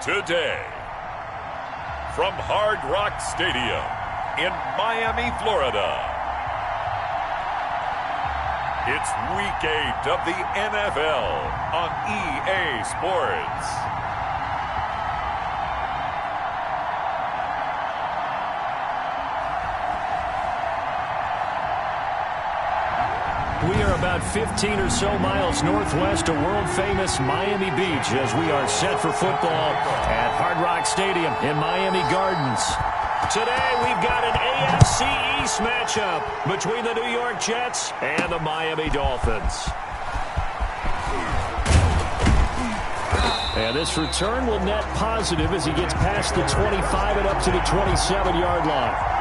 Today, from Hard Rock Stadium in Miami, Florida, it's Week 8 of the NFL on EA Sports. We are about 15 or so miles northwest of world-famous Miami Beach as we are set for football at Hard Rock Stadium in Miami Gardens. Today, we've got an AFC East matchup between the New York Jets and the Miami Dolphins. And this return will net positive as he gets past the 25 and up to the 27-yard line.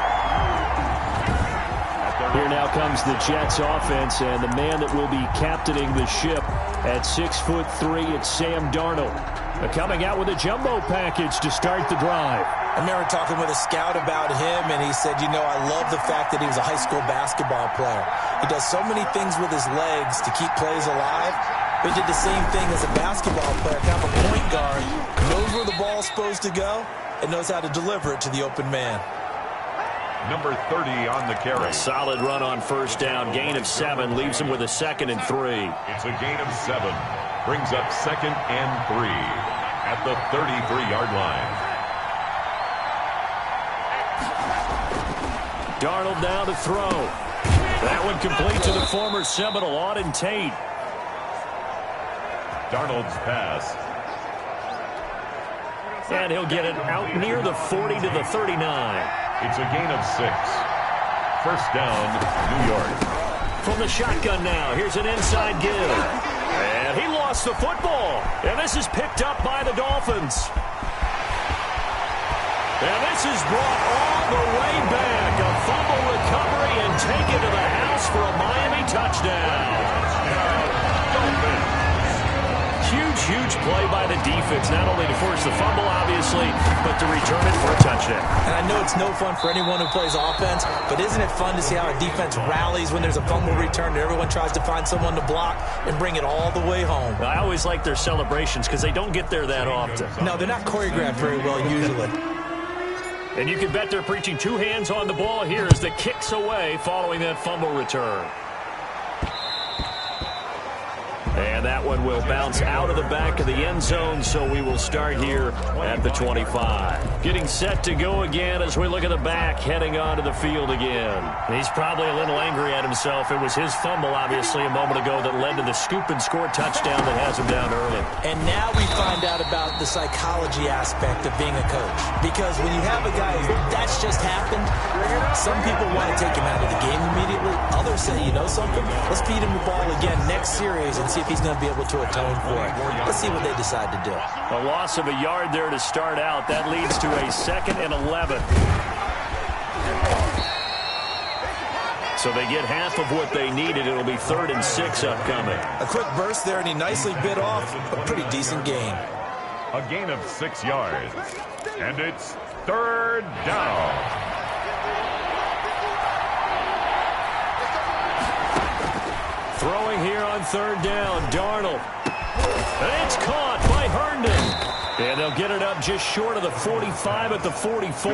Here now comes the Jets offense, and the man that will be captaining the ship at 6'3", it's Sam Darnold. Coming out with a jumbo package to start the drive. I remember talking with a scout about him, and he said, I love the fact that he was a high school basketball player. He does so many things with his legs to keep plays alive, but he did the same thing as a basketball player, kind of a point guard, knows where the ball's supposed to go, and knows how to deliver it to the open man. Number 30 on the carry. A solid run on first down. Gain of 7 leaves him with a 2nd and 3. It's a gain of 7. Brings up 2nd and 3 at the 33-yard line. Darnold now to throw. That one complete to the former Seminole, Auden Tate. Darnold's pass. And he'll get it out near the 40 to the 39. It's a gain of 6. First down, New York. From the shotgun now, here's an inside give. And he lost the football. And this is picked up by the Dolphins. And this is brought all the way back. A fumble recovery and taken to the house for a Miami touchdown. Huge play by the defense, not only to force the fumble, obviously, but to return it for a touchdown. And I know it's no fun for anyone who plays offense, but isn't it fun to see how a defense rallies when there's a fumble return and everyone tries to find someone to block and bring it all the way home? I always like their celebrations because they don't get there that often. No, they're not choreographed very well usually. And you can bet they're preaching 2 hands on the ball here as the kick's away following that fumble return. And that one will bounce out of the back of the end zone, so we will start here at the 25. Getting set to go again as we look at the back, heading onto the field again. He's probably a little angry at himself. It was his fumble, obviously, a moment ago that led to the scoop and score touchdown that has him down early. And now we find out about the psychology aspect of being a coach. Because when you have a guy that's just happened, some people want to take him out of the game immediately. Others say, you know something? Let's feed him the ball again next series and see if he's going to be able to atone for it. Let's see what they decide to do. A loss of a yard there to start out. That leads to a 2nd and 11. So they get half of what they needed. It'll be 3rd and 6 upcoming. A quick burst there, and he nicely bit off a pretty decent gain. A gain of 6 yards. And it's 3rd down. Throwing here on 3rd down, Darnold. And it's caught by Herndon. And they'll get it up just short of the 45 at the 44.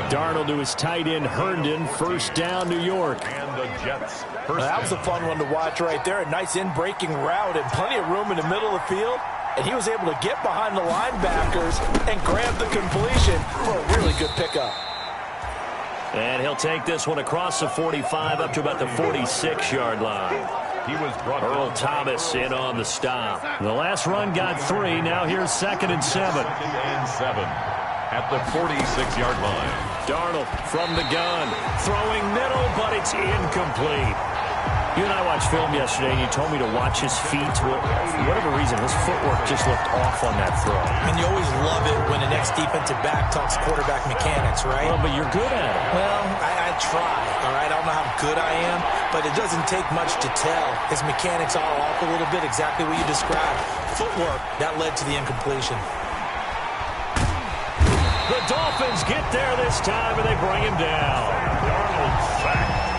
Darnold to his tight end, Herndon. First down, New York. And the Jets. That was a fun one to watch right there. A nice in-breaking route and plenty of room in the middle of the field. And he was able to get behind the linebackers and grab the completion for a really good pickup. And he'll take this one across the 45 up to about the 46-yard line. He was brought Earl Thomas in on the stop. The last run got 3. Now here's 2nd and 7. 2nd and 7 at the 46-yard line. Darnold from the gun. Throwing middle, but it's incomplete. You and I watched film yesterday, and you told me to watch his feet. Well, for whatever reason, his footwork just looked off on that throw. And you always love it when the next defensive back talks quarterback mechanics, right? Well, but you're good at it. Well, I try, all right? I don't know how good I am, but it doesn't take much to tell. His mechanics are off a little bit, exactly what you described. Footwork, that led to the incompletion. The Dolphins get there this time, and they bring him down. Darnold sacked.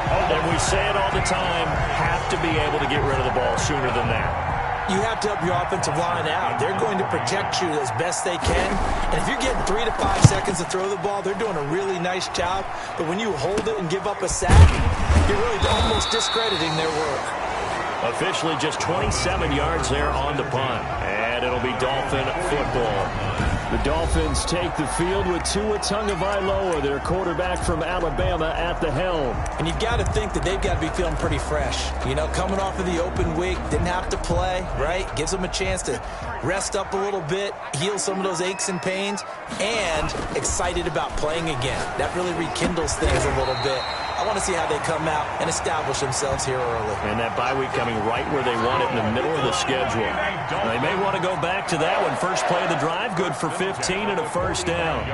And we say it all the time, have to be able to get rid of the ball sooner than that. you have to help your offensive line out. They're going to protect you as best they can. And if you're getting 3 to 5 seconds to throw the ball, they're doing a really nice job. But when you hold it and give up a sack, you're really almost discrediting their work. Officially just 27 yards there on the punt. And it'll be Dolphin football. The Dolphins take the field with Tua Tagovailoa, their quarterback from Alabama, at the helm. And you've got to think that they've got to be feeling pretty fresh. You know, coming off of the open week, didn't have to play, right? Gives them a chance to rest up a little bit, heal some of those aches and pains, and excited about playing again. That really rekindles things a little bit. I want to see how they come out and establish themselves here early. And that bye week coming right where they want it, in the middle of the schedule. They may want to go back to that one. First play of the drive, good for 15 and a first down.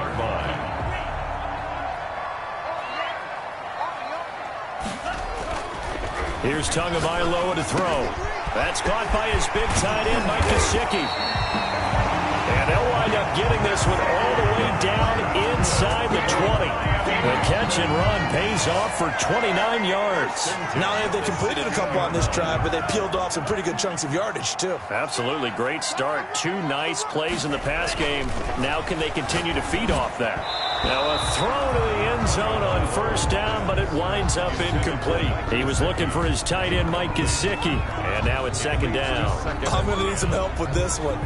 Here's Tagovailoa to throw. That's caught by his big tight end, Mike Gesicki. And they'll wind up getting this one all the way down inside the 20. The catch and run pays off for 29 yards. Not only have they completed a couple on this drive, but they peeled off some pretty good chunks of yardage, too. Absolutely. Great start. 2 nice plays in the pass game. Now can they continue to feed off that? Now a throw to the end zone on first down, but it winds up incomplete. He was looking for his tight end, Mike Gesicki. And now it's second down. I'm going to need some help with this one.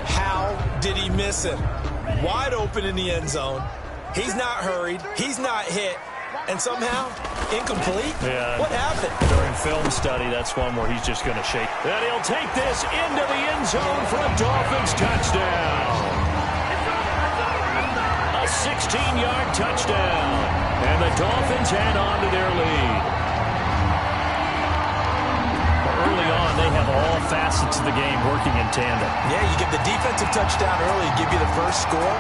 How did he miss it? Wide open in the end zone. He's not hurried. He's not hit. And somehow, incomplete? Yeah. What happened? During film study, that's one where he's just going to shake. And he'll take this into the end zone for a Dolphins touchdown. A 16-yard touchdown. And the Dolphins add on to their lead. Early on, they have all facets of the game working in tandem. Yeah, you give the defensive touchdown early, give you the first score.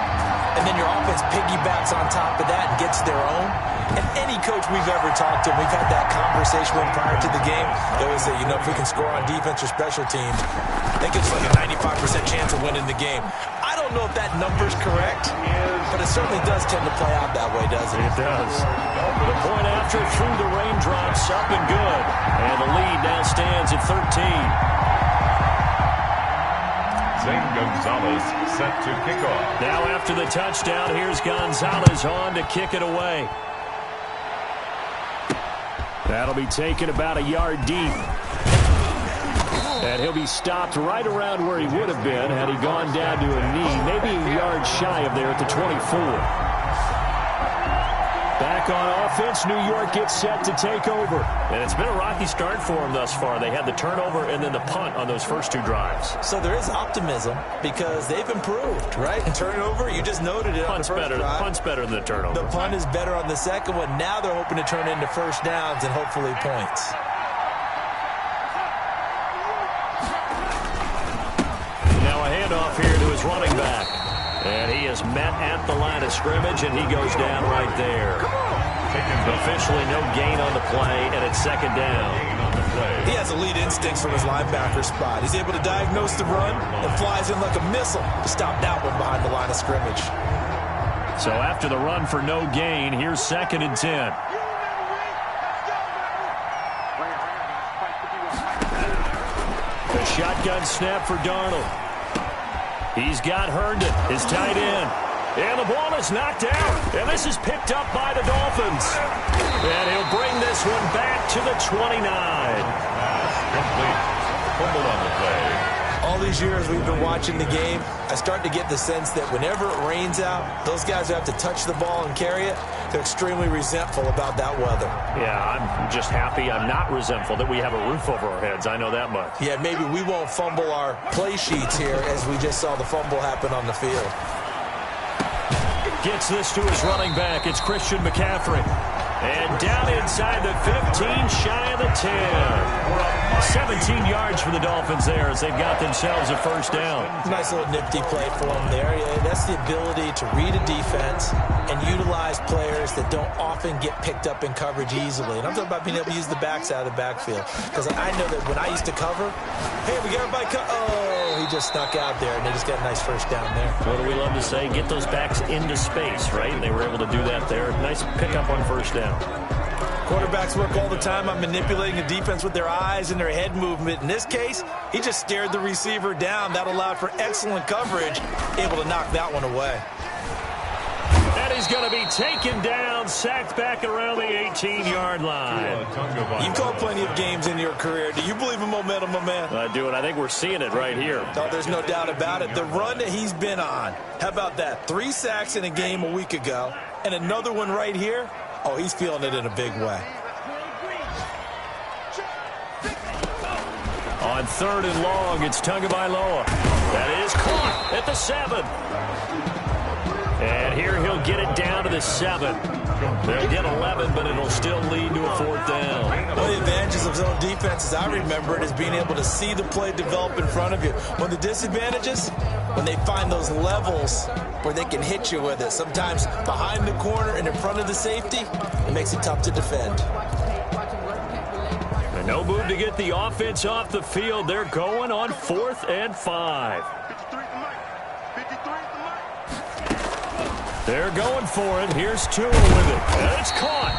And then your offense piggybacks on top of that and gets their own. And any coach we've ever talked to, we've had that conversation with prior to the game. They always say, you know, if we can score on defense or special teams, they give us like a 95% chance of winning the game. I don't know if that number's correct, but it certainly does tend to play out that way, doesn't it? It does. The point after through the raindrops, up and good. And the lead now stands at 13. Zane Gonzalez set to kick off. Now after the touchdown, here's Gonzalez on to kick it away. That'll be taken about a yard deep. And he'll be stopped right around where he would have been had he gone down to a knee, maybe a yard shy of there at the 24. Back on offense, New York gets set to take over. And it's been a rocky start for them thus far. They had the turnover and then the punt on those first 2 drives. So there is optimism because they've improved, right? And turnover, you just noted it on the first drive. Punt's better than the turnover. The punt is better on the second one. Now they're hoping to turn into first downs and hopefully points. Now a handoff here to his running back. And he is met at the line of scrimmage, and he goes down right there. Officially no gain on the play, and it's second down. He has elite instincts from his linebacker spot. He's able to diagnose the run and flies in like a missile to stop that one behind the line of scrimmage. So after the run for no gain, here's second and 10. The shotgun snap for Darnold. He's got Herndon, his tight end. And the ball is knocked out. And this is picked up by the Dolphins. And he'll bring this one back to the 29. Complete. Fumble on the play. All these years we've been watching the game, I start to get the sense that whenever it rains out, those guys who have to touch the ball and carry it, they're extremely resentful about that weather. Yeah, I'm just happy I'm not resentful that we have a roof over our heads. I know that much. Yeah, maybe we won't fumble our play sheets here as we just saw the fumble happen on the field. Gets this to his running back. It's Christian McCaffrey. And down inside the 15, shy of the 10. 17 yards for the Dolphins there as they've got themselves a first down. Nice little nifty play for them there. Yeah, that's the ability to read a defense and utilize players that don't often get picked up in coverage easily. And I'm talking about being able to use the backs out of the backfield. Because I know that when I used to cover, hey, we got everybody oh, he just snuck out there, and they just got a nice first down there. What do we love to say? Get those backs into space, right? And they were able to do that there. Nice pickup on first down. Quarterbacks work all the time on manipulating the defense with their eyes and their head movement. In this case, he just stared the receiver down. That allowed for excellent coverage, able to knock that one away. And he's going to be taken down, sacked back around the 18-yard line. You've called plenty of games in your career. Do you believe in momentum, my man? I do, and I think we're seeing it right here. Oh, there's no doubt about it. The run that he's been on. How about that? 3 sacks in a game a week ago, and another one right here. Oh, he's feeling it in a big way. On 3rd and long, it's Tagovailoa. That is caught at the 7. And here he'll get it down to the 7. They'll get 11, but it'll still lead to a 4th down. One of the advantages of zone defense, as I remember it, is being able to see the play develop in front of you. One of the disadvantages, when they find those levels where they can hit you with it, sometimes behind the corner and in front of the safety, it makes it tough to defend. And no move to get the offense off the field. They're going on 4th and 5. They're going for it. Here's Tua with it. And it's caught.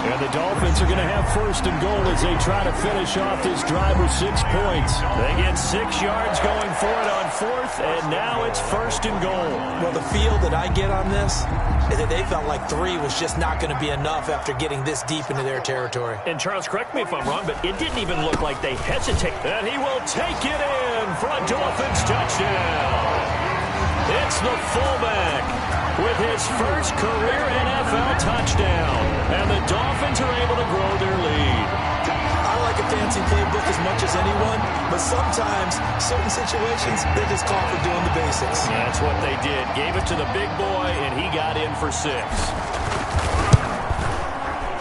And the Dolphins are going to have 1st and goal as they try to finish off this drive with 6 points. They get 6 yards going for it on 4th, and now it's 1st and goal. Well, the feel that I get on this is that they felt like 3 was just not going to be enough after getting this deep into their territory. And Charles, correct me if I'm wrong, but it didn't even look like they hesitate. And he will take it in for a Dolphins touchdown. It's the fullback with his first career NFL touchdown. And the Dolphins are able to grow their lead. I like a fancy playbook as much as anyone, but sometimes, certain situations, they just call for doing the basics. That's what they did. Gave it to the big boy, and he got in for 6.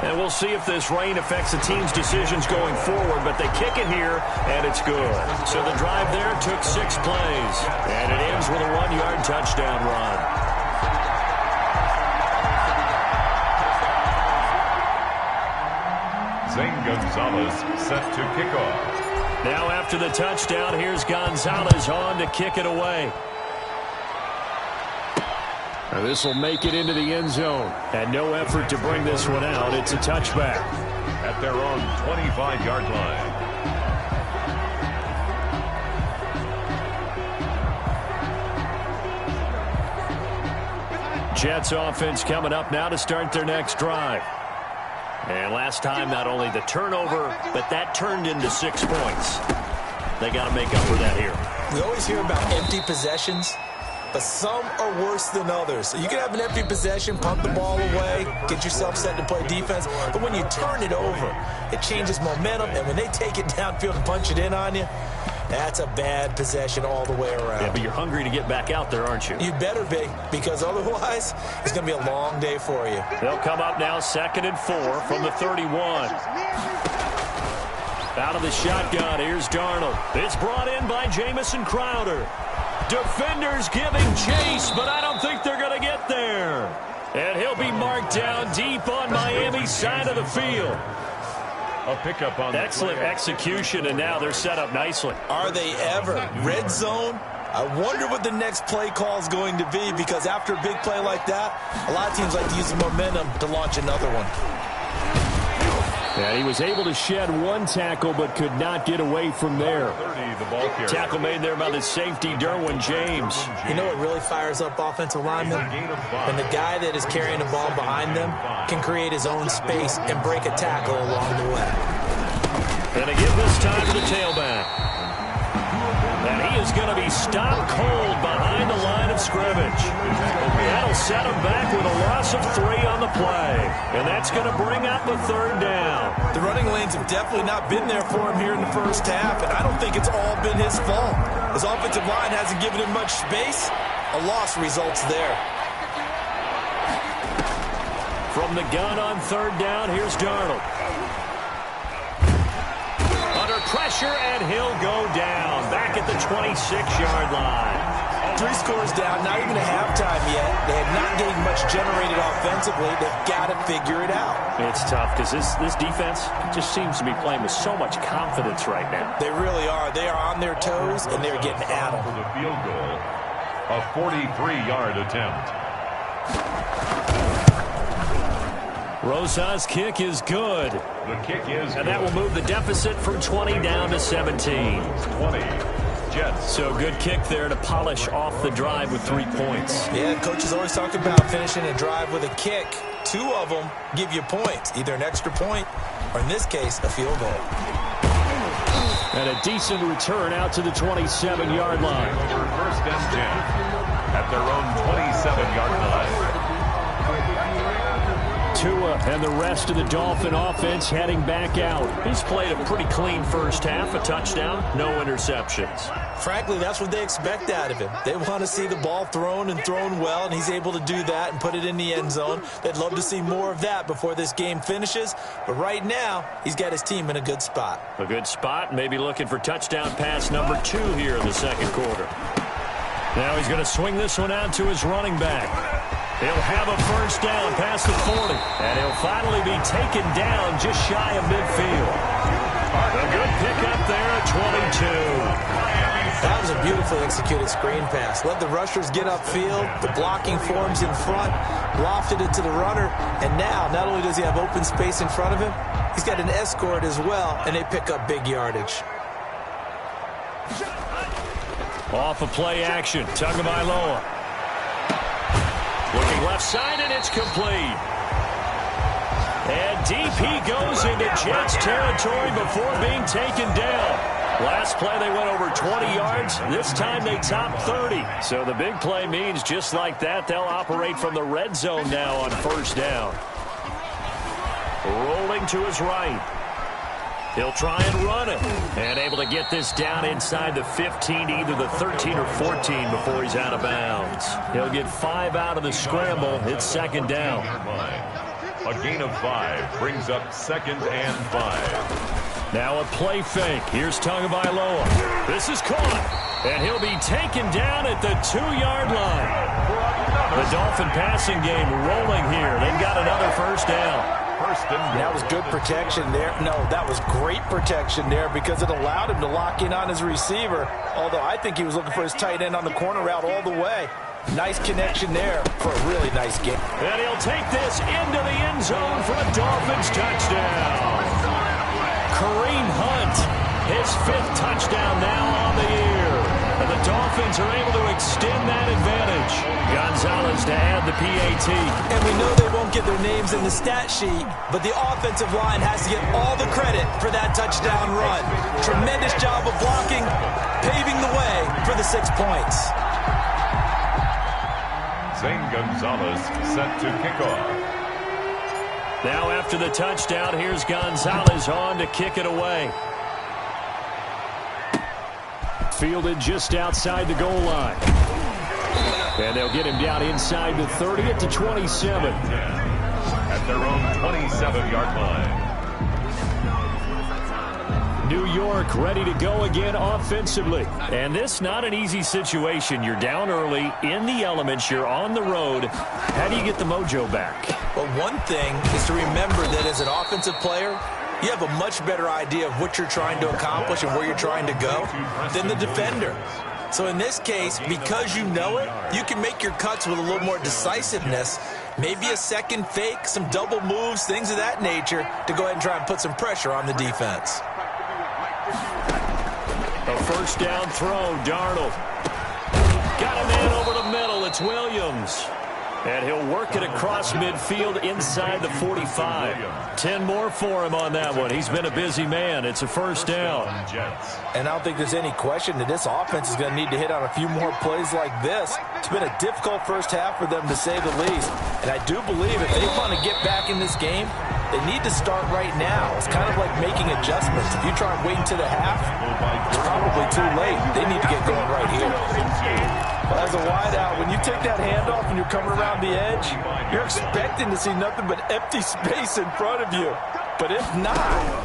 And we'll see if this rain affects the team's decisions going forward, but they kick it here, and it's good. So the drive there took 6 plays, and it ends with a 1-yard touchdown run. Zane Gonzalez set to kick off. Now after the touchdown, here's Gonzalez on to kick it away. Now this will make it into the end zone. And no effort to bring this one out. It's a touchback. At their own 25-yard line. Jets offense coming up now to start their next drive. And last time, not only the turnover, but that turned into 6 points. They got to make up for that here. We always hear about empty possessions, but some are worse than others. So you can have an empty possession, punt the ball away, get yourself set to play defense, but when you turn it over, it changes momentum, and when they take it downfield and punch it in on you, that's a bad possession all the way around. Yeah, but you're hungry to get back out there, aren't you? You better be, because otherwise, it's going to be a long day for you. They'll come up now 2nd and 4 from the 31. Out of the shotgun, here's Darnold. It's brought in by Jamison Crowder. Defenders giving chase, but I don't think they're going to get there. And he'll be marked down deep on Miami's side of the field. A pickup on excellent execution, and now they're set up nicely. Are they ever? Red zone? I wonder what the next play call is going to be, because after a big play like that, a lot of teams like to use the momentum to launch another one. Yeah, he was able to shed 1 tackle, but could not get away from there. 30, the ball carrier. Tackle made there by the safety, Derwin James. You know what really fires up offensive linemen? When the guy that is carrying the ball behind them can create his own space and break a tackle along the way. And they give this time to the tailback. And he is going to be stopped cold behind the line of scrimmage. That'll set him back with a loss of 3 on the play. And that's going to bring up the 3rd down. The running lanes have definitely not been there for him here in the first half, and I don't think it's all been his fault. His offensive line hasn't given him much space. A loss results there. From the gun on 3rd down, here's Darnold. Under pressure, and he'll go down. Back at the 26-yard line. 3 scores down, not even at halftime yet. They have not getting much generated offensively. They've got to figure it out. It's tough because this defense just seems to be playing with so much confidence right now. They really are. They are on their toes, and they're getting at them. For the field goal, a 43-yard attempt. Rosa's kick is good. The kick is And that will move the deficit from 20 down to 17. 20. Jets. So good kick there to polish off the drive with 3 points. Yeah, coaches always talk about finishing a drive with a kick. 2 of them give you points, either an extra point or, in this case, a field goal. And a decent return out to the 27-yard line. First and 10 at their own 27-yard line. Tua and the rest of the Dolphin offense heading back out. He's played a pretty clean first half, a touchdown, no interceptions. Frankly, that's what they expect out of him. They want to see the ball thrown and thrown well, and he's able to do that and put it in the end zone. They'd love to see more of that before this game finishes, but right now, he's got his team in a good spot. A good spot, maybe looking for touchdown pass number 2 here in the second quarter. Now he's going to swing this one out to his running back. He'll have a first down past the 40, and he'll finally be taken down just shy of midfield. A good pickup there at 22. That was a beautifully executed screen pass. Let the rushers get upfield. The blocking forms in front, lofted it to the runner, and now not only does he have open space in front of him, he's got an escort as well, and they pick up big yardage. Off of play action, Tagovailoa. Looking left side, and it's complete. And deep he goes into Jets territory before being taken down. Last play they went over 20 yards. This time they topped 30. So the big play means just like that, they'll operate from the red zone now on first down. Rolling to his right. He'll try and run it. And able to get this down inside the 15, either the 13 or 14 before he's out of bounds. He'll get 5 out of the scramble. It's second down. A gain of 5 brings up second and 5. Now a play fake. Here's Tagovailoa. This is caught. And he'll be taken down at the 2-yard line. The Dolphin passing game rolling here. They've got another first down. That was good protection there. No, that was great protection there because it allowed him to lock in on his receiver, although I think he was looking for his tight end on the corner route all the way. Nice connection there for a really nice game. And he'll take this into the end zone for a Dolphins touchdown. Kareem Hunt, his 5th touchdown now on the year. And the Dolphins are able to extend that advantage. Gonzalez to add the PAT. And we know they won't get their names in the stat sheet, but the offensive line has to get all the credit for that touchdown run. Tremendous job of blocking, paving the way for the 6 points. Zane Gonzalez set to kick off. Now after the touchdown, here's Gonzalez on to kick it away. Fielded just outside the goal line. And they'll get him down inside the 30 at the 27. At their own 27-yard line. New York ready to go again offensively. And this not an easy situation. You're down early, in the elements, you're on the road. How do you get the mojo back? Well, one thing is to remember that as an offensive player, you have a much better idea of what you're trying to accomplish and where you're trying to go than the defender. So in this case, because you know it, you can make your cuts with a little more decisiveness, maybe a second fake, some double moves, things of that nature, to go ahead and try and put some pressure on the defense. A first down throw, Darnold. Got a man over the middle, it's Williams. And he'll work it across midfield inside the 45. 10 more for him on that one. He's been a busy man. It's a first down. And I don't think there's any question that this offense is going to need to hit on a few more plays like this. It's been a difficult first half for them, to say the least. And I do believe if they want to get back in this game, they need to start right now. It's kind of like making adjustments. If you try and wait until the half, it's probably too late. They need to get going right here. Well, as a wideout, when you take that handoff and you're coming around the edge, you're expecting to see nothing but empty space in front of you. But if not...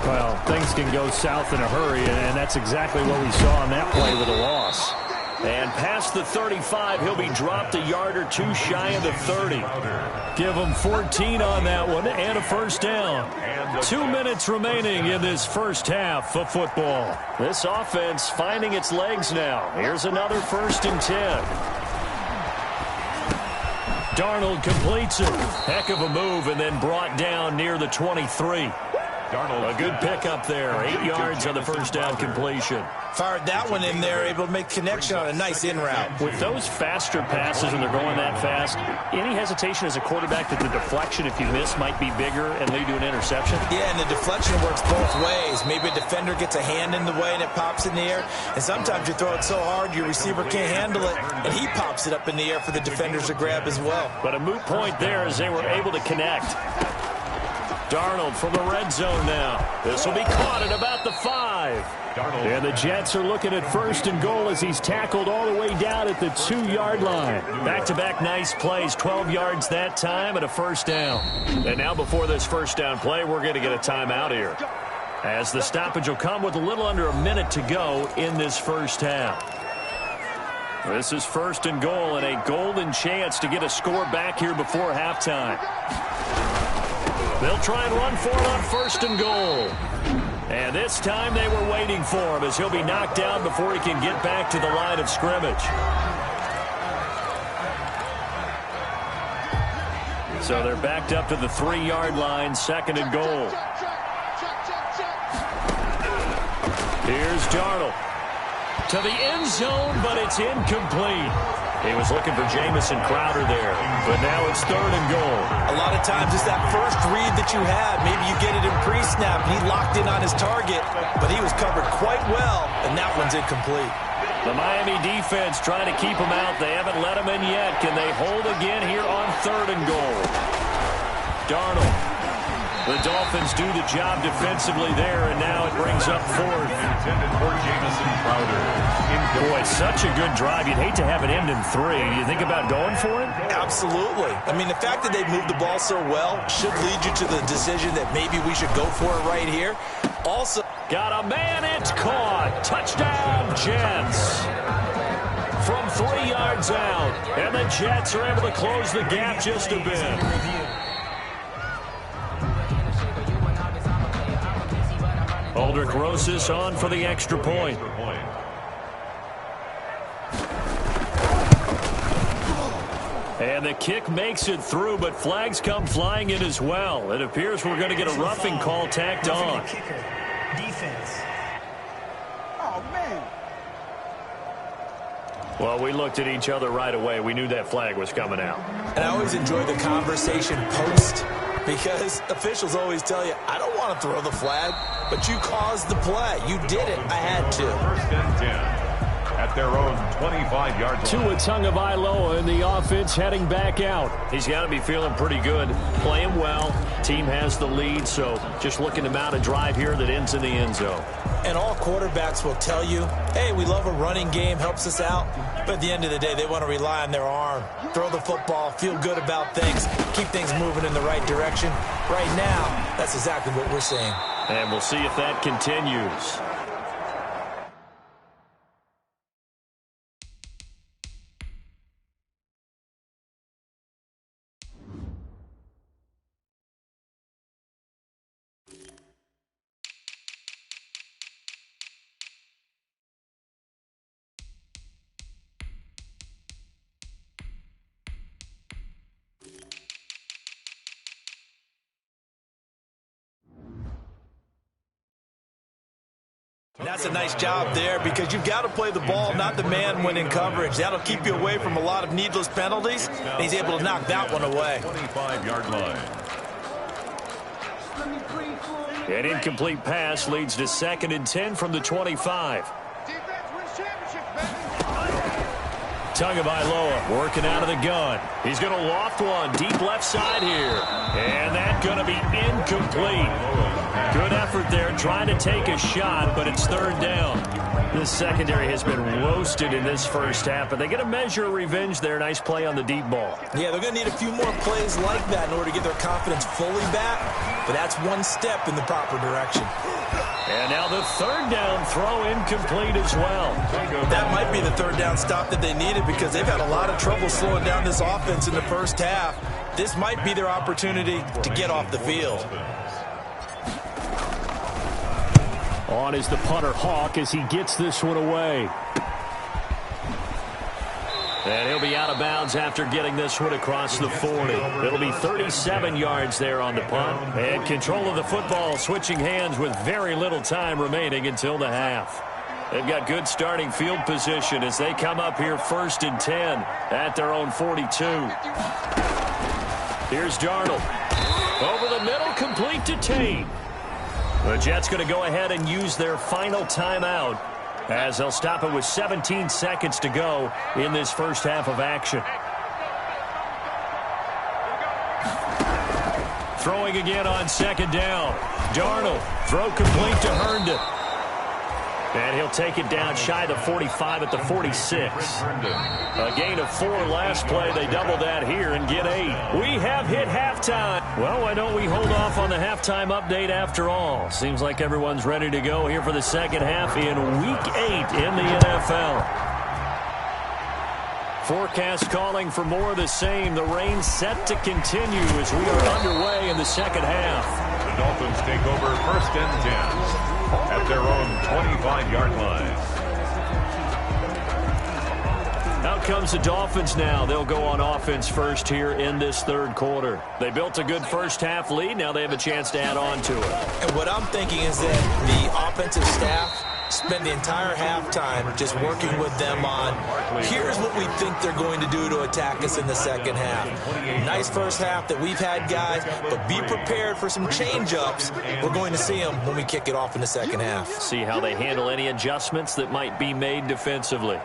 Well, things can go south in a hurry, and that's exactly what we saw on that play with a loss. And past the 35, he'll be dropped a yard or two shy of the 30. Give him 14 on that one and a first down. 2 minutes remaining in this first half of football. This offense finding its legs now. Here's another 1st and 10. Darnold completes it. Heck of a move, and then brought down near the 23. Darnold, a good pickup there. 8 yards on the first down completion. Fired that one in there, able to make connection on a nice in route. With those faster passes and they're going that fast, any hesitation as a quarterback that the deflection, if you miss, might be bigger and lead to an interception? Yeah, and the deflection works both ways. Maybe a defender gets a hand in the way and it pops in the air. And sometimes you throw it so hard your receiver can't handle it, and he pops it up in the air for the defenders to grab as well. But a moot point there as they were able to connect. Darnold from the red zone now. This will be caught at about the 5. And the Jets are looking at 1st and goal as he's tackled all the way down at the 2-yard line. Back-to-back nice plays, 12 yards that time and a first down. And now before this first down play, we're going to get a timeout here, as the stoppage will come with a little under a minute to go in this first half. This is 1st and goal and a golden chance to get a score back here before halftime. They'll try and run for it on 1st and goal. And this time they were waiting for him as he'll be knocked down before he can get back to the line of scrimmage. So they're backed up to the 3-yard line, 2nd and goal. Here's Darnold to the end zone, but it's incomplete. He was looking for Jamison Crowder there, but now it's 3rd and goal. A lot of times it's that first read that you had. Maybe you get it in pre-snap, and he locked in on his target, but he was covered quite well, and that one's incomplete. The Miami defense trying to keep him out. They haven't let him in yet. Can they hold again here on 3rd and goal? Darnold. The Dolphins do the job defensively there, and now it brings up 4th. Intended for Jamison Crowder. Boy, such a good drive. You'd hate to have it end in 3. You think about going for it? Absolutely. I mean, the fact that they moved the ball so well should lead you to the decision that maybe we should go for it right here. Also, got a man, it's caught. Touchdown, Jets. From 3 yards out, and the Jets are able to close the gap just a bit. Aldrich Rosas on for the extra point. And the kick makes it through, but flags come flying in as well. It appears we're going to get a roughing call tacked on. Defense. Oh, man. Well, we looked at each other right away. We knew that flag was coming out. and I always enjoy the conversation post, because officials always tell you, I don't want to throw the flag, but you caused the play. You did it. I had to. 1st and 10 at their own 25-yard line. Tua Tagovailoa in the offense heading back out. He's got to be feeling pretty good. Playing well. Team has the lead, so just looking to mount a drive here that ends in the end zone. And all quarterbacks will tell you, hey, we love a running game, helps us out. But at the end of the day, they want to rely on their arm. Throw the football, feel good about things, keep things moving in the right direction. Right now, that's exactly what we're seeing. And we'll see if that continues. That's a nice job there, because you've got to play the ball, not the man when in coverage. That'll keep you away from a lot of needless penalties, and he's able to knock that one away. 25-yard line. An incomplete pass leads to 2nd and 10 from the 25. Tagovailoa working out of the gun. He's going to loft one deep left side here. And that's going to be incomplete. Good effort there trying to take a shot, but it's 3rd down. This secondary has been roasted in this first half, but they get a measure of revenge there. Nice play on the deep ball. Yeah, they're going to need a few more plays like that in order to get their confidence fully back, but that's one step in the proper direction. And now the 3rd down throw incomplete as well. That might be the 3rd down stop that they needed, because they've had a lot of trouble slowing down this offense in the first half. This might be their opportunity to get off the field. On is the punter, Hawk, as he gets this one away. And he'll be out of bounds after getting this one across the 40. It'll be 37 yards there on the punt. And control of the football switching hands with very little time remaining until the half. They've got good starting field position as they come up here 1st and 10 at their own 42. Here's Darnold. Over the middle, complete to Tate. The Jets going to go ahead and use their final timeout as they'll stop it with 17 seconds to go in this first half of action. Throwing again on 2nd down. Darnold, throw complete to Herndon. And he'll take it down shy of the 45 at the 46. A gain of 4 last play. They double that here and get 8. We have hit halftime. Well, why don't we hold off on the halftime update after all? Seems like everyone's ready to go here for the second half in Week 8 in the NFL. Forecast calling for more of the same. The rain set to continue as we are underway in the second half. The Dolphins take over 1st and 10 at their own 25-yard line. Out comes the Dolphins now. They'll go on offense first here in this 3rd quarter. They built a good first half lead. Now they have a chance to add on to it. And what I'm thinking is that the offensive staff spend the entire halftime just working with them on, here's what we think they're going to do to attack us in the second half. Nice first half that we've had, guys, but be prepared for some change-ups. We're going to see them when we kick it off in the second half. See how they handle any adjustments that might be made defensively.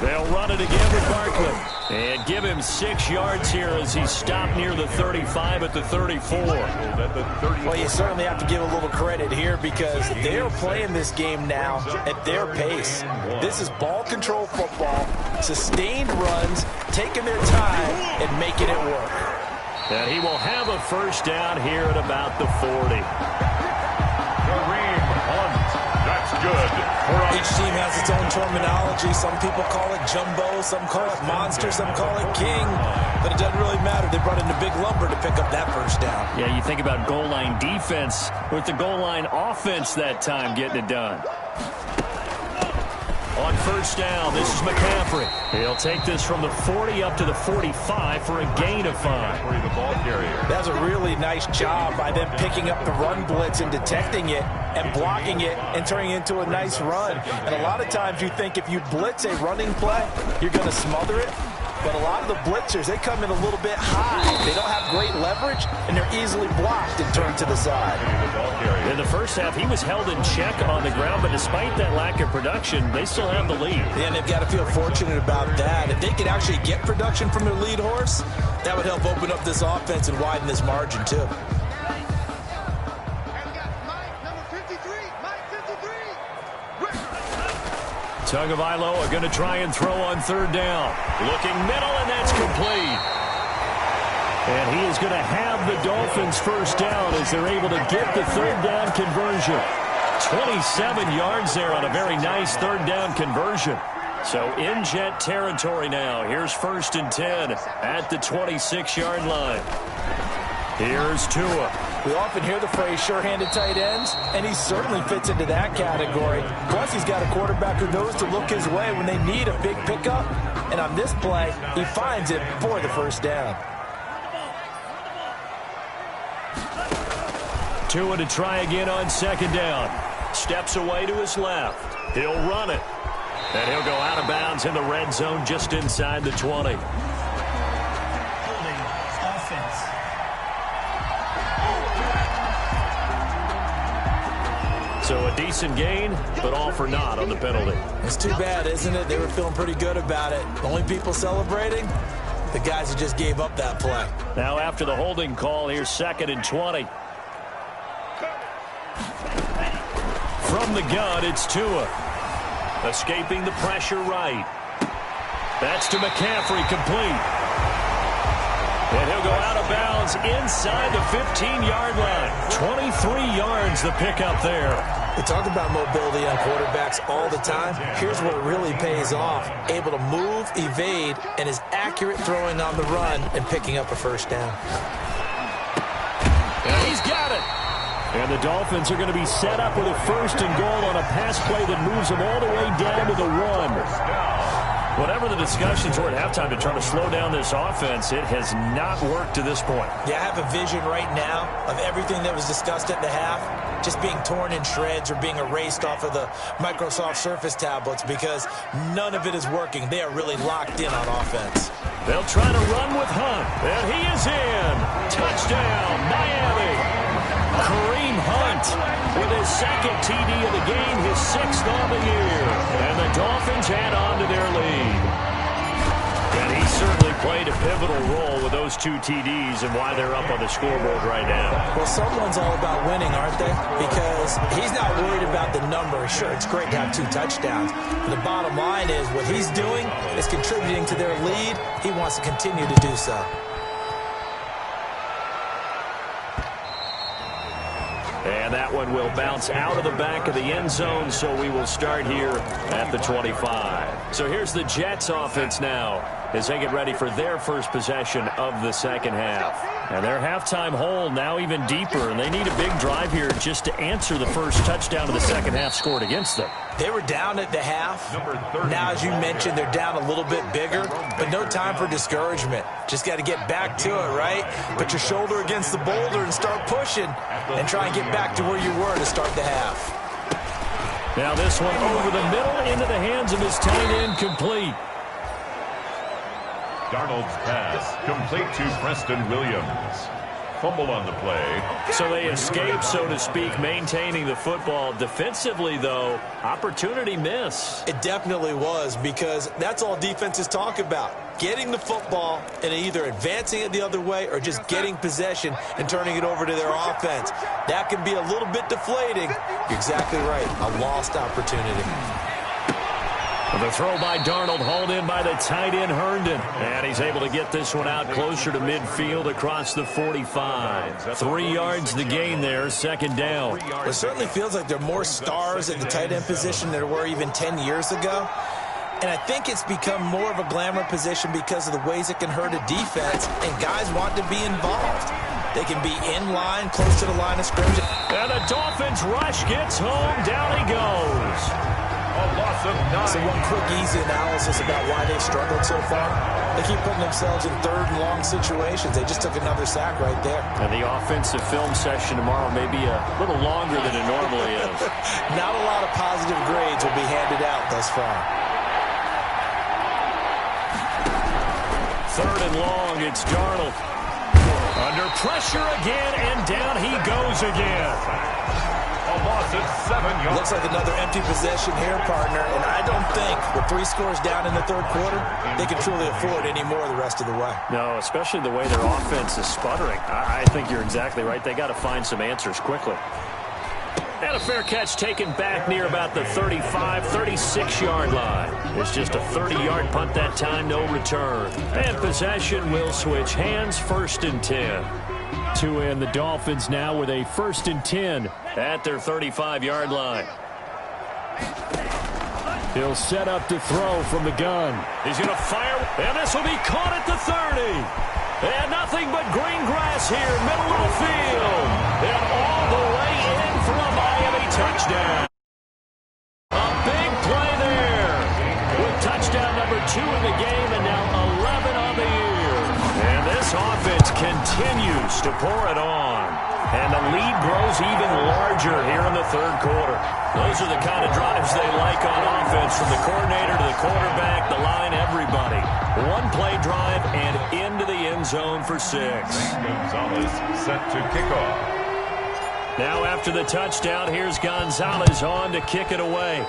They'll run it again with Barkley. And give him 6 yards here as he's stopped near the 35 at the 34. Well, you certainly have to give a little credit here because they're playing this game now at their pace. This is ball control football, sustained runs, taking their time and making it work. And he will have a first down here at about the 40. Kareem Hunt. That's good. Each team has its own terminology. Some people call it jumbo, some call it monster, some call it king. But it doesn't really matter. They brought in the big lumber to pick up that first down. Yeah, you think about goal line defense with the goal line offense that time getting it done. On first down, this is McCaffrey. He'll take this from the 40 up to the 45 for a gain of 5. The ball carrier. That's a really nice job by them picking up the run blitz and detecting it and blocking it and turning it into a nice run. And a lot of times you think if you blitz a running play, you're going to smother it. But a lot of the blitzers, they come in a little bit high. They don't have great leverage, and they're easily blocked and turned to the side. In the first half, he was held in check on the ground, but despite that lack of production, they still have the lead. And they've got to feel fortunate about that. If they could actually get production from their lead horse, that would help open up this offense and widen this margin, too. Tagovailoa are going to try and throw on 3rd down. Looking middle, and that's complete. And he is going to have the Dolphins first down as they're able to get the 3rd down conversion. 27 yards there on a very nice 3rd down conversion. So in Jet territory now. Here's 1st and 10 at the 26-yard line. Here's Tua. We often hear the phrase sure-handed tight ends, and he certainly fits into that category. Plus, he's got a quarterback who knows to look his way when they need a big pickup. And on this play, he finds it for the first down. Tua to try again on 2nd down. Steps away to his left. He'll run it. And he'll go out of bounds in the red zone just inside the 20. So a decent gain, but all for naught on the penalty. It's too bad, isn't it? They were feeling pretty good about it. The only people celebrating, the guys who just gave up that play. Now after the holding call, here's 2nd and 20. From the gun, it's Tua. Escaping the pressure right. That's to McCaffrey, complete. And he'll go out of bounds inside the 15-yard line. 23 yards the pickup there. We talk about mobility on quarterbacks all the time. Here's where it really pays off. Able to move, evade, and is accurate throwing on the run and picking up a first down. And he's got it. And the Dolphins are going to be set up with a 1st and goal on a pass play that moves them all the way down to the 1. Whatever the discussions were at halftime to try to slow down this offense, it has not worked to this point. Yeah, I have a vision right now of everything that was discussed at the half just being torn in shreds or being erased off of the Microsoft Surface tablets because none of it is working. They are really locked in on offense. They'll try to run with Hunt, and he is in. Touchdown, Miami. Kareem Hunt with his 2nd TD of the game, his 6th on the year. And the Dolphins add on to their lead. And he certainly played a pivotal role with those 2 TDs and why they're up on the scoreboard right now. Well, someone's all about winning, aren't they? Because he's not worried about the number. Sure, it's great to have 2 touchdowns. But the bottom line is what he's doing is contributing to their lead. He wants to continue to do so. And that one will bounce out of the back of the end zone, so we will start here at the 25. So here's the Jets offense now as they get ready for their first possession of the second half. And their halftime hole now even deeper, and they need a big drive here just to answer the first touchdown of the second half scored against them. They were down at the half. Now, as you mentioned, they're down a little bit bigger, but no time for discouragement. Just got to get back to it, right? Put your shoulder against the boulder and start pushing and try and get back to where you were to start the half. Now this one over the middle into the hands of his tight end, complete. Darnold's pass complete to Preston Williams. Fumble on the play. So they escape, so to speak, maintaining the football. Defensively, though, opportunity miss. It definitely was, because that's all defenses talk about. Getting the football and either advancing it the other way or just getting possession and turning it over to their offense. That can be a little bit deflating. You're exactly right. A lost opportunity. The throw by Darnold, hauled in by the tight end Herndon. And he's able to get this one out closer to midfield across the 45. 3 yards the gain there, 2nd down. It certainly feels like there are more stars at the tight end position than there were even 10 years ago. And I think it's become more of a glamour position because of the ways it can hurt a defense, and guys want to be involved. They can be in line, close to the line of scrimmage. And the Dolphins rush gets home, down he goes. A loss of 9. So one quick, easy analysis about why they've struggled so far. They keep putting themselves in 3rd and long situations. They just took another sack right there. And the offensive film session tomorrow may be a little longer than it normally is. Not a lot of positive grades will be handed out thus far. 3rd and long, it's Darnold. Under pressure again, and down he goes again. A loss of 7 yards. Looks like another empty possession here, partner, and I don't think with 3 scores down in the 3rd quarter, they can truly afford any more the rest of the way. No, especially the way their offense is sputtering. I think you're exactly right. They got to find some answers quickly. And a fair catch taken back near about the 35, 36-yard line. It's just a 30-yard punt that time, no return. And possession will switch hands, 1st and 10. To end the Dolphins now with a 1st and 10 at their 35-yard line. He'll set up to throw from the gun. He's going to fire, and this will be caught at the 30. And nothing but green grass here, middle of the field. And all the way in for a Miami touchdown. A big play there. With touchdown number 2 in the game, and now 11 on the year. And this offense continues to pour it on. And the lead grows even larger here in the 3rd quarter. Those are the kind of drives they like on offense, from the coordinator to the quarterback, the line, everybody. 1-play drive and into the end zone for 6. Gonzalez set to kick off. Now after the touchdown, here's Gonzalez on to kick it away.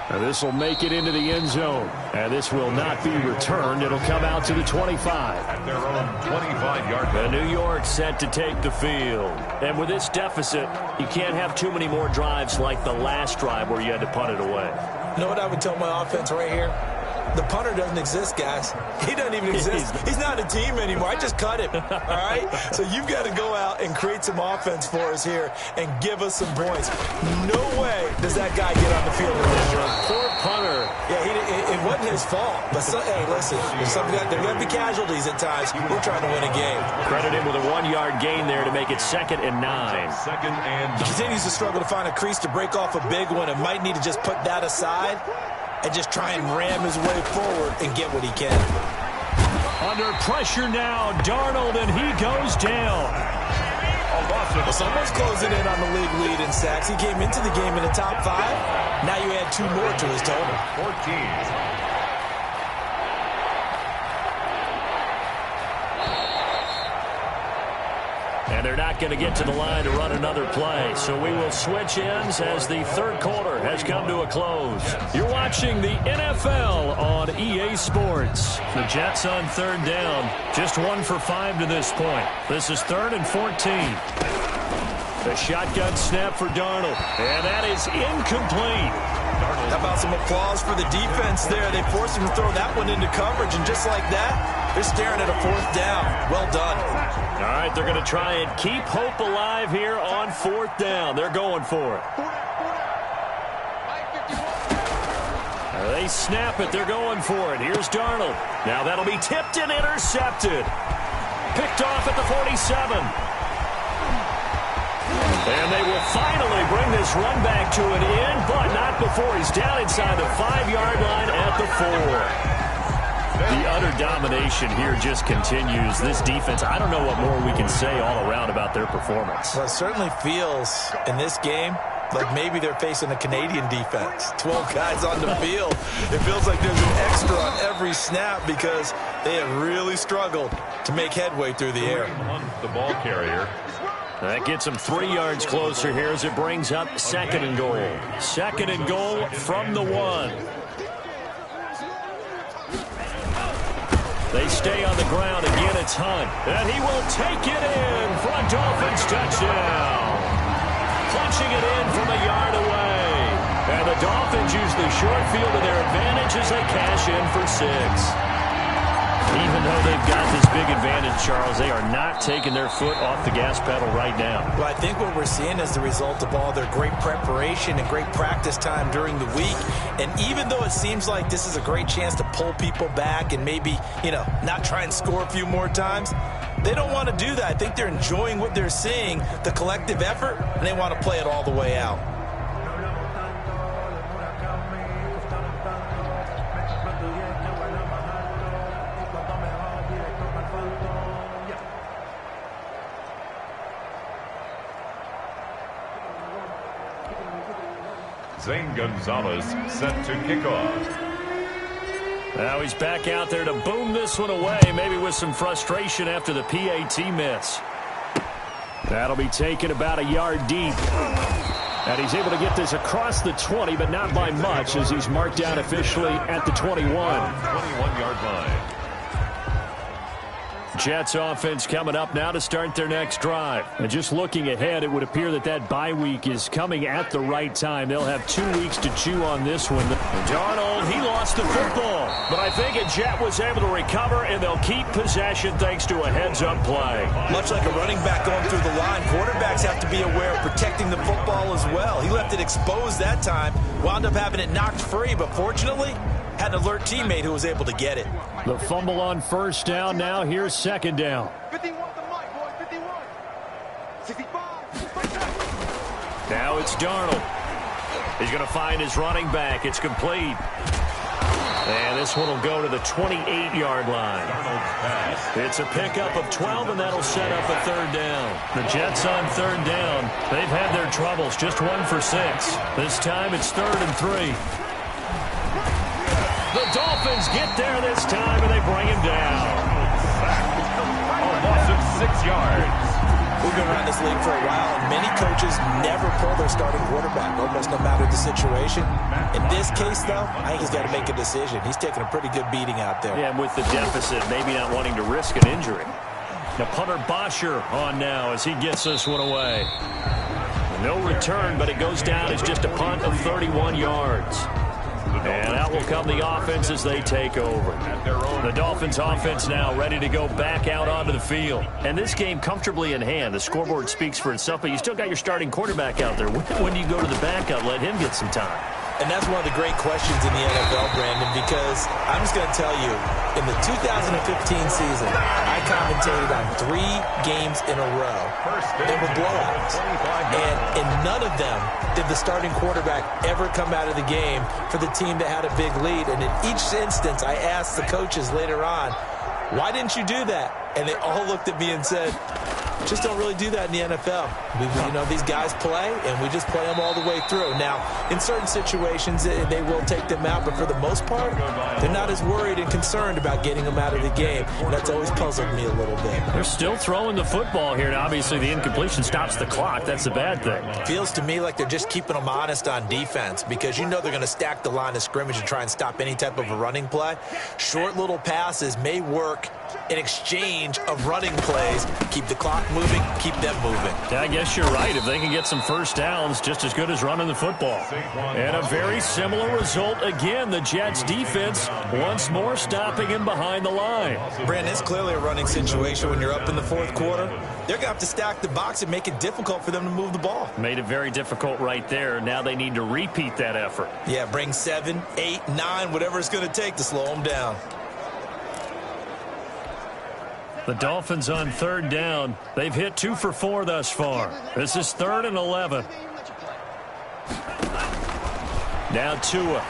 Now this will make it into the end zone. And this will not be returned. It'll come out to the 25. At their own 25-yard The line. New York set to take the field. And with this deficit, you can't have too many more drives like the last drive where you had to punt it away. You know what I would tell my offense right here? The punter doesn't exist, guys. He doesn't even exist. He's not a team anymore. I just cut him, all right? So you've got to go out and create some offense for us here and give us some points. No way does that guy get on the field in this run. Poor punter. Yeah, it wasn't his fault. But, hey, listen, there's going to be casualties at times. We're trying to win a game. Credit him with a 1-yard gain there to make it 2nd and 9. Second and He continues to struggle to find a crease to break off a big one and might need to just put that aside and just try and ram his way forward and get what he can. Under pressure now, Darnold, and he goes down. Well, someone's closing in on the league lead in sacks. He came into the game in the top 5. Now you add 2 more to his total. 14. And they're not going to get to the line to run another play. So we will switch ends as the 3rd quarter has come to a close. You're watching the NFL on EA Sports. The Jets on 3rd down. Just 1 for 5 to this point. This is 3rd and 14. The shotgun snap for Darnold. And that is incomplete. How about some applause for the defense there? They forced him to throw that one into coverage, and just like that, they're staring at a 4th down. Well done. All right, they're going to try and keep hope alive here on 4th down. They're going for it. They snap it. They're going for it. Here's Darnold. Now that'll be tipped and intercepted. Picked off at the 47. And they will finally bring this run back to an end, but not before he's down inside the 5-yard line at the 4. The utter domination here just continues. This defense, I don't know what more we can say all around about their performance. Well, it certainly feels in this game like maybe they're facing a Canadian defense. 12 guys on the field. It feels like there's an extra on every snap because they have really struggled to make headway through the air. The ball carrier. That gets them 3 yards closer here as it brings up 2nd and goal. 2nd and goal from the 1. They stay on the ground. Again, it's Hunt. And he will take it in for a Dolphins touchdown. Punching it in from a yard away. And the Dolphins use the short field to their advantage as they cash in for 6. Even though they've got this big advantage, Charles, they are not taking their foot off the gas pedal right now. Well, I think what we're seeing is the result of all their great preparation and great practice time during the week. And even though it seems like this is a great chance to pull people back and maybe, not try and score a few more times, they don't want to do that. I think they're enjoying what they're seeing, the collective effort, and they want to play it all the way out. Zane Gonzalez set to kick off. Now he's back out there to boom this one away, maybe with some frustration after the PAT miss. That'll be taken about a yard deep. And he's able to get this across the 20, but not by much, as he's marked down officially at the 21. 21-yard line. Jets offense coming up now to start their next drive. And just looking ahead, it would appear that bye week is coming at the right time. They'll have 2 weeks to chew on this one. Darnold, he lost the football, but I think a Jet was able to recover, and they'll keep possession thanks to a heads-up play. Much like a running back going through the line, quarterbacks have to be aware of protecting the football as well. He left it exposed that time, wound up having it knocked free, but fortunately, had an alert teammate who was able to get it. The fumble on 1st down. Now here's 2nd down. 51 the mic, boy, 51. 65. Now it's Darnold. He's going to find his running back. It's complete. And this one will go to the 28-yard line. It's a pickup of 12, and that'll set up a 3rd down. The Jets on 3rd down. They've had their troubles. Just 1 for 6. This time it's 3rd and 3. The Dolphins get there this time, and they bring him down. A loss of 6 yards. We've been around this league for a while, and many coaches never pull their starting quarterback, almost no matter the situation. In this case, though, I think he's got to make a decision. He's taking a pretty good beating out there. Yeah, and with the deficit, maybe not wanting to risk an injury. Now, punter Bosher on now as he gets this one away. No return, but it goes down as just a punt of 31 yards. And out will come the offense as they take over. The Dolphins offense now ready to go back out onto the field. And this game comfortably in hand. The scoreboard speaks for itself, but you still got your starting quarterback out there. When do you go to the backup, let him get some time? And that's one of the great questions in the NFL, Brandon, because I'm just going to tell you, in the 2015 season, I commentated on 3 games in a row. They were blowouts. And in none of them did the starting quarterback ever come out of the game for the team that had a big lead. And in each instance, I asked the coaches later on, why didn't you do that? And they all looked at me and said, just don't really do that in the NFL. These guys play, and we just play them all the way through. Now, in certain situations, they will take them out, but for the most part, they're not as worried and concerned about getting them out of the game. And that's always puzzled me a little bit. They're still throwing the football here, and obviously the incompletion stops the clock. That's a bad thing. Feels to me like they're just keeping them honest on defense, because they're going to stack the line of scrimmage and try and stop any type of a running play. Short little passes may work in exchange of running plays. Keep the clock moving, keep them moving. Yeah, I guess you're right. If they can get some first downs, just as good as running the football. And a very similar result again. The Jets defense once more stopping him behind the line. Brandon, it's clearly a running situation when you're up in the fourth quarter. They're going to have to stack the box and make it difficult for them to move the ball. Made it very difficult right there. Now they need to repeat that effort. Yeah, bring 7, 8, 9, whatever it's going to take to slow them down. The Dolphins on third down. They've hit 2 for 4 thus far. This is 3rd and 11. Now Tua.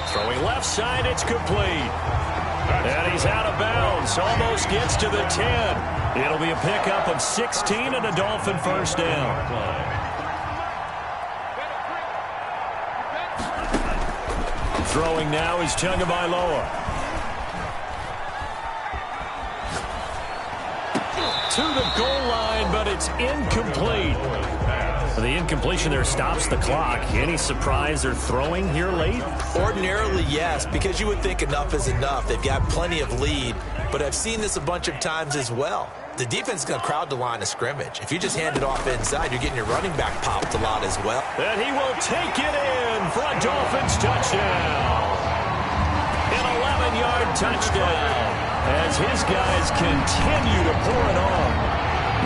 Throwing left side, it's complete. And he's out of bounds. Almost gets to the 10. It'll be a pickup of 16 and a Dolphin first down. Throwing now is Tagovailoa. To the goal line, but it's incomplete. The incompletion there stops the clock. Any surprise they're throwing here late? Ordinarily, yes, because you would think enough is enough. They've got plenty of lead, but I've seen this a bunch of times as well. The defense is going to crowd the line of scrimmage. If you just hand it off inside, you're getting your running back popped a lot as well. And he will take it in for a Dolphins touchdown. An 11-yard touchdown. As his guys continue to pour it on.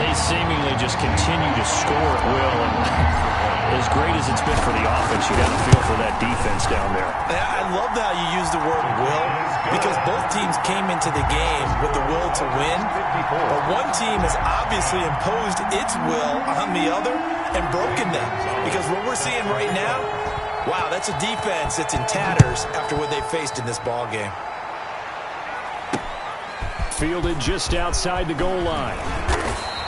They seemingly just continue to score at will. And as great as it's been for the offense, you got to feel for that defense down there. I love how you use the word will, because both teams came into the game with the will to win. But one team has obviously imposed its will on the other and broken them. Because what we're seeing right now, wow, that's a defense that's in tatters after what they faced in this ball game. Fielded just outside the goal line.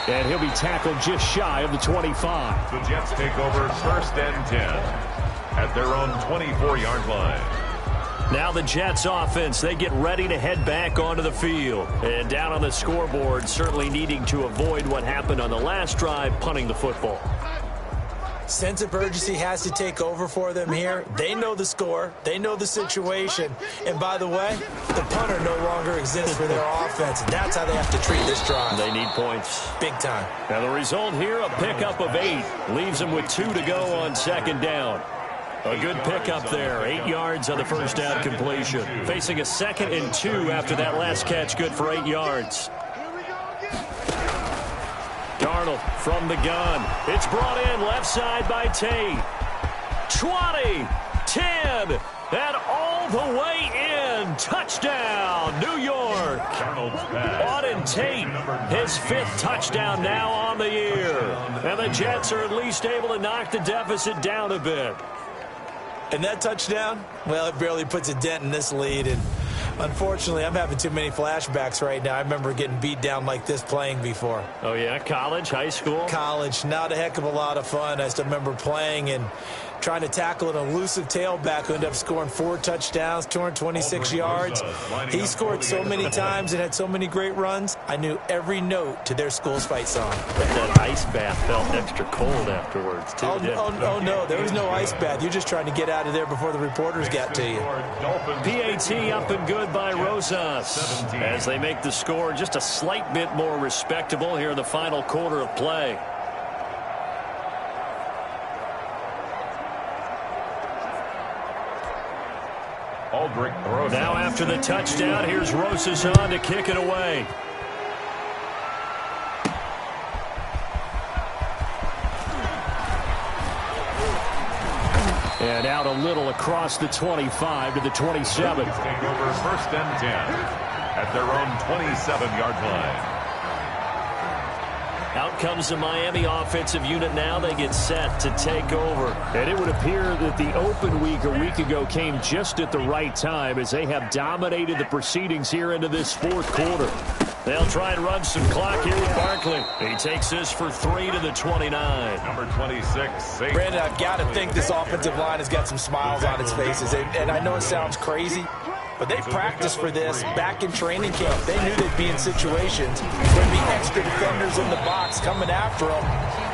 And he'll be tackled just shy of the 25. The Jets take over 1st and 10 at their own 24-yard line. Now the Jets offense, they get ready to head back onto the field. And down on the scoreboard, certainly needing to avoid what happened on the last drive, punting the football. Sense of urgency has to take over for them here. They know the score. They know the situation. And by the way, the punter no longer exists for their offense. And that's how they have to treat this drive. They need points. Big time. Now the result here, a pickup of 8. Leaves them with 2 to go on 2nd down. A good pickup there. 8 yards on the first down completion. Facing a 2nd and 2 after that last catch, good for 8 yards. Darnold from the gun. It's brought in left side by Tate. 20, 10, and all the way in. Touchdown, New York. Auden Tate, his 5th touchdown now on the year. And the Jets are at least able to knock the deficit down a bit. And that touchdown, well, it barely puts a dent in this lead. And unfortunately, I'm having too many flashbacks right now. I remember getting beat down like this playing before. Oh, yeah? College, high school? College. Not a heck of a lot of fun. I still remember playing and trying to tackle an elusive tailback who ended up scoring 4 touchdowns, 226 yards. He scored so many times and had so many great runs, I knew every note to their school's fight song. But that ice bath felt extra cold afterwards, too. Oh, no. There was no ice bath. You're just trying to get out of there before the reporters got to you. PAT up and good by Rosas as they make the score just a slight bit more respectable here in the final quarter of play. Now after the touchdown, here's Rosas on to kick it away. And out a little across the 25 to the 27. Take over 1st and 10 at their own 27-yard line. Out comes the Miami offensive unit now. They get set to take over. And it would appear that the open week a week ago came just at the right time as they have dominated the proceedings here into this 4th quarter. They'll try and run some clock here with Barkley. He takes this for 3 to the 29. Number 26. Brandon, I've got to think this offensive line has got some smiles on its faces. And I know it sounds crazy, but they practiced for this back in training camp. They knew they'd be in situations where there'd be extra defenders in the box coming after them,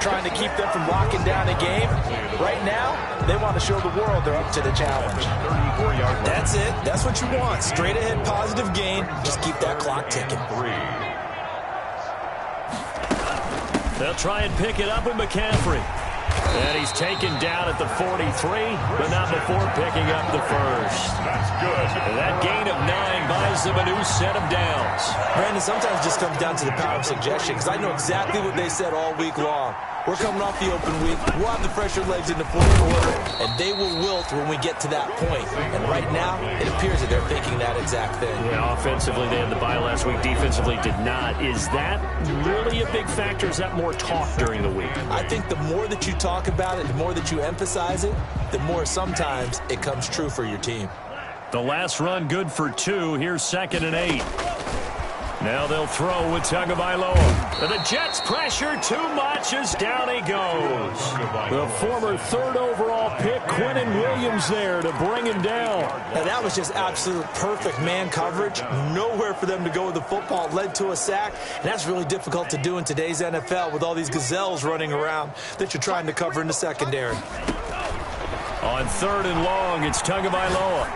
trying to keep them from locking down a game. Right now, they want to show the world they're up to the challenge. That's it. That's what you want. Straight ahead positive gain. Just keep that clock ticking. They'll try and pick it up with McCaffrey. And he's taken down at the 43, but not before picking up the first. That's good. And that gain of 9 buys them a new set of downs. Brandon, sometimes it just comes down to the power of suggestion, because I know exactly what they said all week long. We're coming off the open week. We'll have the fresher legs in the 4th quarter, and they will wilt when we get to that point. And right now, it appears that they're thinking that exact thing. Yeah, offensively, they had the bye last week. Defensively, did not. Is that really a big factor? Is that more talk during the week? I think the more that you talk about it, the more that you emphasize it, the more sometimes it comes true for your team. The last run good for 2. Here's 2nd and 8. Now they'll throw with Tagovailoa. The Jets pressure too much as down he goes. The former 3rd overall pick, Quinnen Williams, there to bring him down. And that was just absolute perfect man coverage. Nowhere for them to go with the football. Led to a sack. And that's really difficult to do in today's NFL with all these gazelles running around that you're trying to cover in the secondary. On 3rd and long, it's Tagovailoa.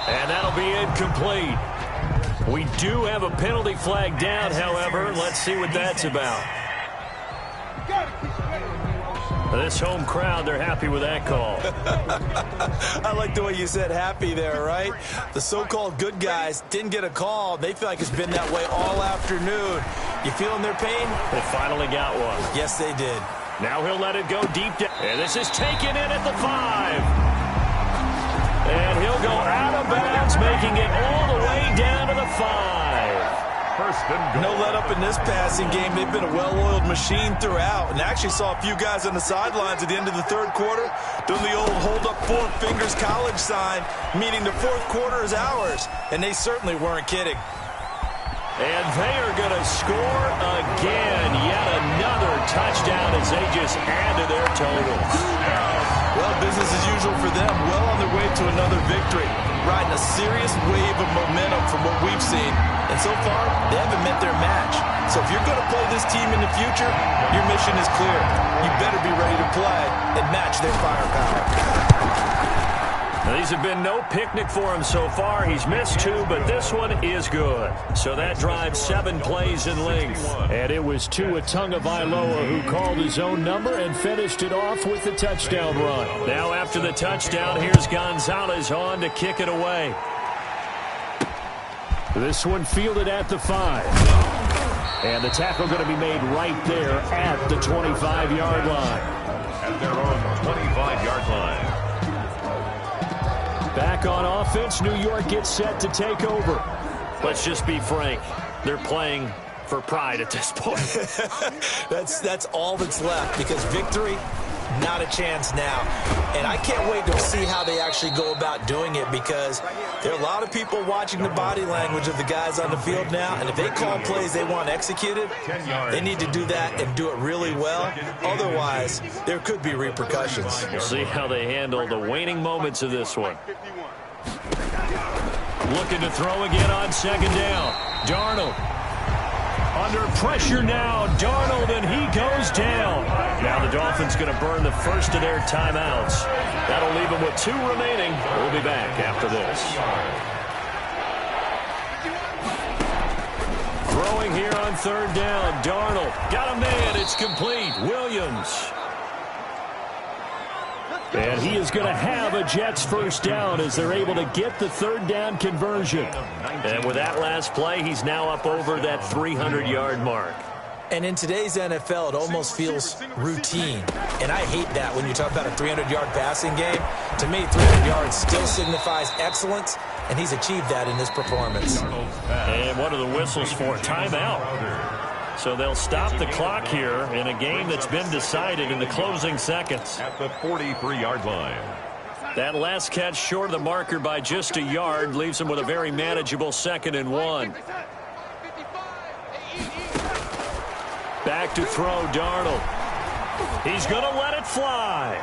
And that'll be incomplete. We do have a penalty flag down, however. Let's see what that's about. This home crowd, they're happy with that call. I like the way you said happy there, right? The so-called good guys didn't get a call. They feel like it's been that way all afternoon. You feeling their pain? They finally got one. Yes, they did. Now he'll let it go deep down. And this is taken in at the 5. And he'll go out of bounds, making it all the way down to the 5. First and goal. No let up in this passing game. They've been a well-oiled machine throughout. And actually saw a few guys on the sidelines at the end of the 3rd quarter doing the old hold up 4 fingers college sign, meaning the 4th quarter is ours. And they certainly weren't kidding. And they are going to score again. Yet another touchdown as they just add to their totals. Well, business as usual for them. Well on their way to another victory. Riding a serious wave of momentum from what we've seen. And so far, they haven't met their match. So if you're going to play this team in the future, your mission is clear. You better be ready to play and match their firepower. Now, these have been no picnic for him so far. He's missed 2, but this one is good. So that drives 7 plays in length. And it was Tua Tagovailoa who called his own number and finished it off with the touchdown run. Now after the touchdown, here's Gonzalez on to kick it away. This one fielded at the 5. And the tackle going to be made right there at the 25-yard line. At their own 25-yard line. Back on offense, New York gets set to take over. Let's just be frank. They're playing for pride at this point. That's all that's left, because victory, not a chance now. And I can't wait to see how they actually go about doing it, because there are a lot of people watching the body language of the guys on the field now, and if they call plays they want executed, they need to do that and do it really well. Otherwise, there could be repercussions. We'll see how they handle the waning moments of this one. Looking to throw again on 2nd down. Darnold. Under pressure now, Darnold, and he goes down. Now the Dolphins going to burn the first of their timeouts. That'll leave them with 2 remaining. We'll be back after this. Throwing here on 3rd down, Darnold. Got a man, it's complete. Williams. And he is going to have a Jets first down as they're able to get the third down conversion. And with that last play, he's now up over that 300-yard mark. And in today's NFL, it almost feels routine. And I hate that when you talk about a 300-yard passing game. To me, 300 yards still signifies excellence, and he's achieved that in this performance. And what are the whistles for? Timeout. So they'll stop the clock here in a game that's been decided in the closing seconds. At the 43-yard line. That last catch short of the marker by just a yard leaves him with a very manageable 2nd and 1. Back to throw, Darnold. He's going to let it fly.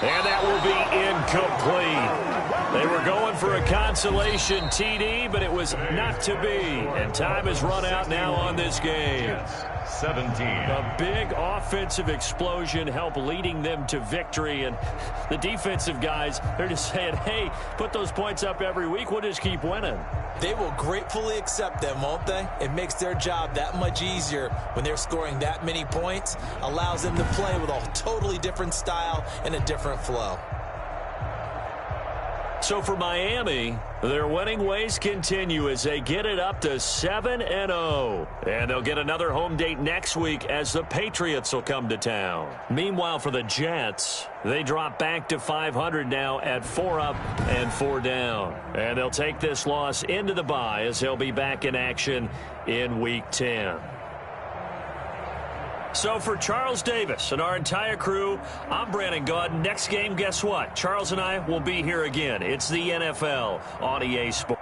And that will be incomplete. They were going for a consolation TD, but it was not to be. And time has run out now on this game. 17. A big offensive explosion helped leading them to victory. And the defensive guys, they're just saying, hey, put those points up every week. We'll just keep winning. They will gratefully accept them, won't they? It makes their job that much easier when they're scoring that many points. Allows them to play with a totally different style and a different flow. So for Miami, their winning ways continue as they get it up to 7-0. And they'll get another home date next week as the Patriots will come to town. Meanwhile, for the Jets, they drop back to 500 now at 4 up and 4 down. And they'll take this loss into the bye as they'll be back in action in Week 10. So for Charles Davis and our entire crew, I'm Brandon Gaudin. Next game, guess what? Charles and I will be here again. It's the NFL on EA Sports.